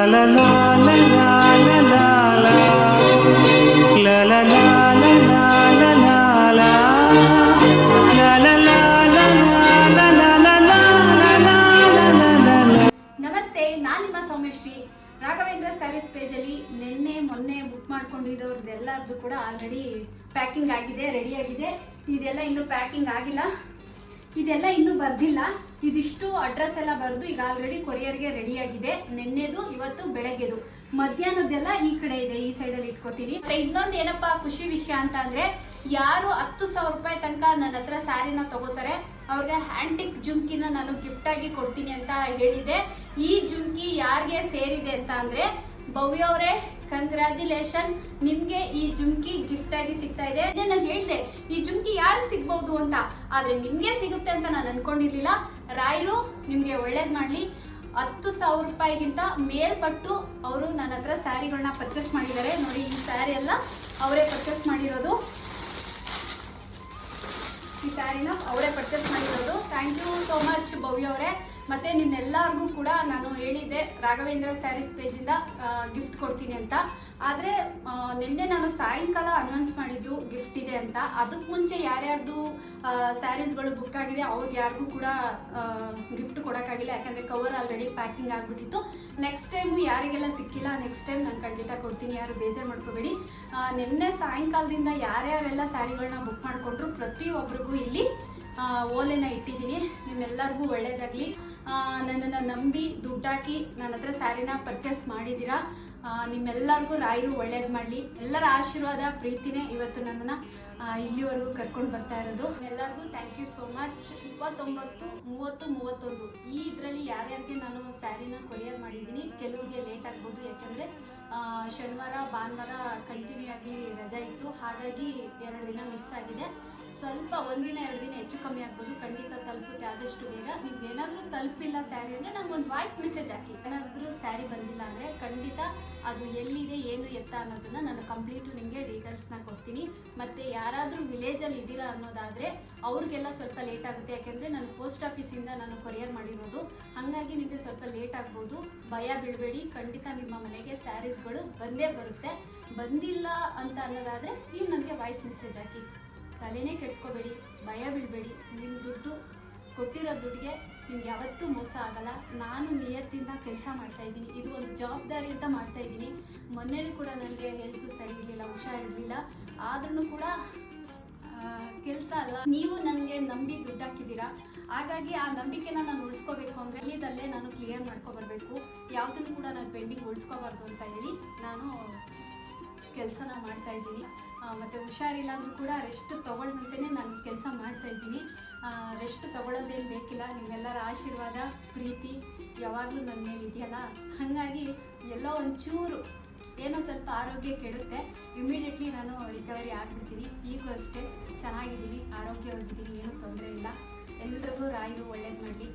ನಾನು ನಿಮ್ಮ ಸೌಮ್ಯಶ್ರೀ. ರಾಘವೇಂದ್ರ ಸ್ಯಾರೀಸ್ ಪೇಜಲ್ಲಿ ಮೊನ್ನೆ ಬುಕ್ ಮಾಡ್ಕೊಂಡಿದ್ದವ್ರದ್ದೆಲ್ಲರದ್ದು ಕೂಡ ಆಲ್ರೆಡಿ ಪ್ಯಾಕಿಂಗ್ ಆಗಿದೆ, ರೆಡಿ ಆಗಿದೆ. ಇದೆಲ್ಲ ಇನ್ನೂ ಪ್ಯಾಕಿಂಗ್ ಆಗಿಲ್ಲ, ಇದೆಲ್ಲ ಇನ್ನೂ ಬರ್ದಿಲ್ಲ. ಇದಿಷ್ಟು ಅಡ್ರೆಸ್ ಎಲ್ಲ ಬರೆದು ಈಗ ಆಲ್ರೆಡಿ ಕೊರಿಯರ್ಗೆ ರೆಡಿ ಆಗಿದೆ. ನಿನ್ನೆದು, ಇವತ್ತು ಬೆಳಗ್ಗೆದು, ಮಧ್ಯಾಹ್ನದ್ದೆಲ್ಲ ಈ ಕಡೆ ಇದೆ, ಈ ಸೈಡಲ್ಲಿ ಇಟ್ಕೋತೀನಿ. ಇನ್ನೊಂದು ಏನಪ್ಪಾ ಖುಷಿ ವಿಷಯ ಅಂತ ಅಂದ್ರೆ, ಯಾರು 10,000 ರೂಪಾಯಿ ತನಕ ನನ್ನ ಹತ್ರ ಸ್ಯಾರಿನ ತಗೋತಾರೆ ಅವ್ರಿಗೆ ಹ್ಯಾಂಟಿಕ್ ಜುಮ್ಕಿನ ನಾನು ಗಿಫ್ಟ್ ಆಗಿ ಕೊಡ್ತೀನಿ ಅಂತ ಹೇಳಿದೆ. ಈ ಜುಮ್ಕಿ ಯಾರಿಗೆ ಸೇರಿದೆ ಅಂತ ಅಂದ್ರೆ, ಭವ್ಯ ಅವರೇ ಕಂಗ್ರ್ಯಾಚುಲೇಷನ್, ನಿಮ್ಗೆ ಈ ಜುಮ್ಕಿ ಗಿಫ್ಟ್ ಆಗಿ ಸಿಗ್ತಾ ಇದೆ. ನಾನು ಹೇಳಿದೆ ಈ ಜುಮ್ಕಿ ಯಾರಿಗೆ ಸಿಗ್ಬಹುದು ಅಂತ, ಆದ್ರೆ ನಿಮ್ಗೆ ಸಿಗುತ್ತೆ ಅಂತ ನಾನು ಅನ್ಕೊಂಡಿರ್ಲಿಲ್ಲ. ರಾಯರು ನಿಮ್ಗೆ ಒಳ್ಳೇದ್ ಮಾಡ್ಲಿ. 10,000 ರೂಪಾಯಿಗಿಂತ ಮೇಲ್ಪಟ್ಟು ಅವರು ನನ್ನ ಹತ್ರ ಸ್ಯಾರಿಗಳನ್ನ ಪರ್ಚೇಸ್ ಮಾಡಿದ್ದಾರೆ. ನೋಡಿ, ಈ ಸ್ಯಾರಿ ಎಲ್ಲ ಅವರೇ ಪರ್ಚೇಸ್ ಮಾಡಿರೋದು. ಈ ಸ್ಯಾರಿನ ಅವರೇ ಪರ್ಚೇಸ್ ಮಾಡಿರೋದು. ಥ್ಯಾಂಕ್ ಯು ಸೋ ಮಚ್ ಭವ್ಯ ಅವರೇ. ಮತ್ತೆ ನಿಮ್ಮೆಲ್ಲರಿಗೂ ಕೂಡ ನಾನು ಹೇಳಿದ್ದೆ ರಾಘವೇಂದ್ರ ಸ್ಯಾರೀಸ್ ಪೇಜಿಂದ ಗಿಫ್ಟ್ ಕೊಡ್ತೀನಿ ಅಂತ. ಆದರೆ ನಿನ್ನೆ ನಾನು ಸಾಯಂಕಾಲ ಅನೌನ್ಸ್ ಮಾಡಿದ್ದು ಗಿಫ್ಟ್ ಇದೆ ಅಂತ. ಅದಕ್ಕೆ ಮುಂಚೆ ಯಾರ್ಯಾರ್ದು ಸ್ಯಾರೀಸ್ಗಳು ಬುಕ್ ಆಗಿದೆ ಅವ್ರಿಗೆ ಯಾರಿಗೂ ಕೂಡ ಗಿಫ್ಟ್ ಕೊಡೋಕ್ಕಾಗಿಲ್ಲ, ಯಾಕಂದರೆ ಕವರ್ ಆಲ್ರೆಡಿ ಪ್ಯಾಕಿಂಗ್ ಆಗಿಬಿಟ್ಟಿತ್ತು. ನೆಕ್ಸ್ಟ್ ಟೈಮು ಯಾರಿಗೆಲ್ಲ ಸಿಕ್ಕಿಲ್ಲ, ನೆಕ್ಸ್ಟ್ ಟೈಮ್ ನಾನು ಖಂಡಿತ ಕೊಡ್ತೀನಿ, ಯಾರು ಬೇಜಾರು ಮಾಡ್ಕೋಬೇಡಿ. ನಿನ್ನೆ ಸಾಯಂಕಾಲದಿಂದ ಯಾರ್ಯಾರೆಲ್ಲ ಸ್ಯಾರಿಗಳನ್ನ ಬುಕ್ ಮಾಡಿಕೊಂಡ್ರು ಪ್ರತಿಯೊಬ್ಬರಿಗೂ ಇಲ್ಲಿ ಓಲೆನ ಇಟ್ಟಿದ್ದೀನಿ. ನಿಮ್ಮೆಲ್ಲರಿಗೂ ಒಳ್ಳೆಯದಾಗಲಿ. ನನ್ನನ್ನು ನಂಬಿ ದುಡ್ಡಾಕಿ ನನ್ನ ಹತ್ರ ಸ್ಯಾರಿನ ಪರ್ಚೇಸ್ ಮಾಡಿದ್ದೀರಾ. ನಿಮ್ಮೆಲ್ಲರಿಗೂ ರಾಯರು ಒಳ್ಳೇದು ಮಾಡಲಿ. ಎಲ್ಲರ ಆಶೀರ್ವಾದ ಪ್ರೀತಿನೇ ಇವತ್ತು ನನ್ನನ್ನು ಇಲ್ಲಿವರೆಗೂ ಕರ್ಕೊಂಡು ಬರ್ತಾ ಇರೋದು. ಎಲ್ಲರಿಗೂ ಥ್ಯಾಂಕ್ ಯು ಸೋ ಮಚ್. 29, 30, 31 ಈ ಇದರಲ್ಲಿ ಯಾರ್ಯಾರಿಗೆ ನಾನು ಸ್ಯಾರಿನ ಕೊರಿಯರ್ ಮಾಡಿದ್ದೀನಿ. ಕೆಲವ್ರಿಗೆ ಲೇಟ್ ಆಗ್ಬೋದು, ಯಾಕಂದರೆ ಶನಿವಾರ ಭಾನುವಾರ ಕಂಟಿನ್ಯೂ ಆಗಿ ರಜೆ ಇತ್ತು, ಹಾಗಾಗಿ 2 ದಿನ ಮಿಸ್ ಆಗಿದೆ. ಸ್ವಲ್ಪ 1 ದಿನ 2 ದಿನ ಹೆಚ್ಚು ಕಮ್ಮಿ ಆಗ್ಬೋದು. ಖಂಡಿತ ತಲುಪುತ್ತೆ ಆದಷ್ಟು ಬೇಗ. ನಿಮ್ಗೆ ಏನಾದರೂ ತಲುಪಿಲ್ಲ ಸ್ಯಾರಿ ಅಂದರೆ ನನಗೊಂದು ವಾಯ್ಸ್ ಮೆಸೇಜ್ ಹಾಕಿ. ಏನಾದರೂ ಸ್ಯಾರಿ ಬಂದಿಲ್ಲ ಅಂದರೆ ಖಂಡಿತ ಅದು ಎಲ್ಲಿದೆ ಏನು ಎತ್ತ ಅನ್ನೋದನ್ನು ನಾನು ಕಂಪ್ಲೀಟು ನಿಮಗೆ ಡೀಟೇಲ್ಸ್ನ ಕೊಡ್ತೀನಿ. ಮತ್ತು ಯಾರಾದರೂ ವಿಲೇಜಲ್ಲಿ ಇದ್ದೀರಾ ಅನ್ನೋದಾದರೆ ಅವ್ರಿಗೆಲ್ಲ ಸ್ವಲ್ಪ ಲೇಟ್ ಆಗುತ್ತೆ, ಯಾಕೆಂದರೆ ನಾನು ಪೋಸ್ಟ್ ಆಫೀಸಿಂದ ನಾನು ಕೊರಿಯರ್ ಮಾಡಿರೋದು. ಹಾಗಾಗಿ ನಿಮಗೆ ಸ್ವಲ್ಪ ಲೇಟ್ ಆಗ್ಬೋದು. ಭಯ ಬೀಳಬೇಡಿ, ಖಂಡಿತ ನಿಮ್ಮ ಮನೆಗೆ ಸ್ಯಾರೀಸ್ಗಳು ಬಂದೇ ಬರುತ್ತೆ. ಬಂದಿಲ್ಲ ಅಂತ ಅನ್ನೋದಾದರೆ ನೀವು ನನಗೆ ವಾಯ್ಸ್ ಮೆಸೇಜ್ ಹಾಕಿ. ತಲೆನೇ ಕೆಡಿಸ್ಕೋಬೇಡಿ, ಭಯ ಬೀಳಬೇಡಿ. ನಿಮ್ಮ ದುಡ್ಡು ಕೊಟ್ಟಿರೋ ದುಡ್ಡಿಗೆ ನಿಮ್ಗೆ ಯಾವತ್ತೂ ಮೋಸ ಆಗಲ್ಲ. ನಾನು ನಿಯತ್ತಿಂದ ಕೆಲಸ ಮಾಡ್ತಾಯಿದ್ದೀನಿ, ಇದು ಒಂದು ಜವಾಬ್ದಾರಿ ಅಂತ ಮಾಡ್ತಾಯಿದ್ದೀನಿ. ಮೊನ್ನೆನೂ ಕೂಡ ನನಗೆ ಹೆಲ್ತು ಸರಿ ಇರಲಿಲ್ಲ, ಹುಷಾರಿರಲಿಲ್ಲ, ಆದ್ರೂ ಕೂಡ ಕೆಲಸ ಅಲ್ಲ. ನೀವು ನನಗೆ ನಂಬಿ ದುಡ್ಡು ಹಾಕಿದ್ದೀರಾ, ಹಾಗಾಗಿ ಆ ನಂಬಿಕೆನ ನಾನು ಉಳಿಸ್ಕೋಬೇಕು ಅಂದರೆ ಇಲ್ಲಿದಲ್ಲೇ ನಾನು ಕ್ಲಿಯರ್ ಮಾಡ್ಕೊಬರ್ಬೇಕು. ಯಾವುದನ್ನು ಕೂಡ ನಾನು ಪೆಂಡಿಂಗ್ ಉಳಿಸ್ಕೋಬಾರ್ದು ಅಂತ ಹೇಳಿ ನಾನು ಕೆಲಸನ ಮಾಡ್ತಾಯಿದ್ದೀನಿ. ಮತ್ತು ಹುಷಾರಿಲ್ಲ ಅಂದರೂ ಕೂಡ ರೆಸ್ಟ್ ತೊಗೊಳ್ಳಂತೆಯೇ ನಾನು ಕೆಲಸ ಮಾಡ್ತಾಯಿದ್ದೀನಿ. ರೆಸ್ಟ್ ತೊಗೊಳ್ಳೋದೇನು ಬೇಕಿಲ್ಲ. ನಿಮ್ಮೆಲ್ಲರ ಆಶೀರ್ವಾದ ಪ್ರೀತಿ ಯಾವಾಗಲೂ ನನ್ನ ಮೇಲೆ ಇದೆಯಲ್ಲ, ಹಾಗಾಗಿ ಎಲ್ಲೋ ಒಂಚೂರು ಏನೋ ಸ್ವಲ್ಪ ಆರೋಗ್ಯ ಕೆಡುತ್ತೆ, ಇಮಿಡಿಯೇಟ್ಲಿ ನಾನು ರಿಕವರಿ ಆಗಿಬಿಡ್ತೀನಿ. ಈಗೂ ಅಷ್ಟೇ ಚೆನ್ನಾಗಿದ್ದೀನಿ, ಆರೋಗ್ಯವಾಗಿದ್ದೀನಿ, ಏನೂ ತೊಂದರೆ ಇಲ್ಲ. ಎಲ್ರಿಗೂ ರಾಯರು ಒಳ್ಳೇದು ಮಾಡಲಿ.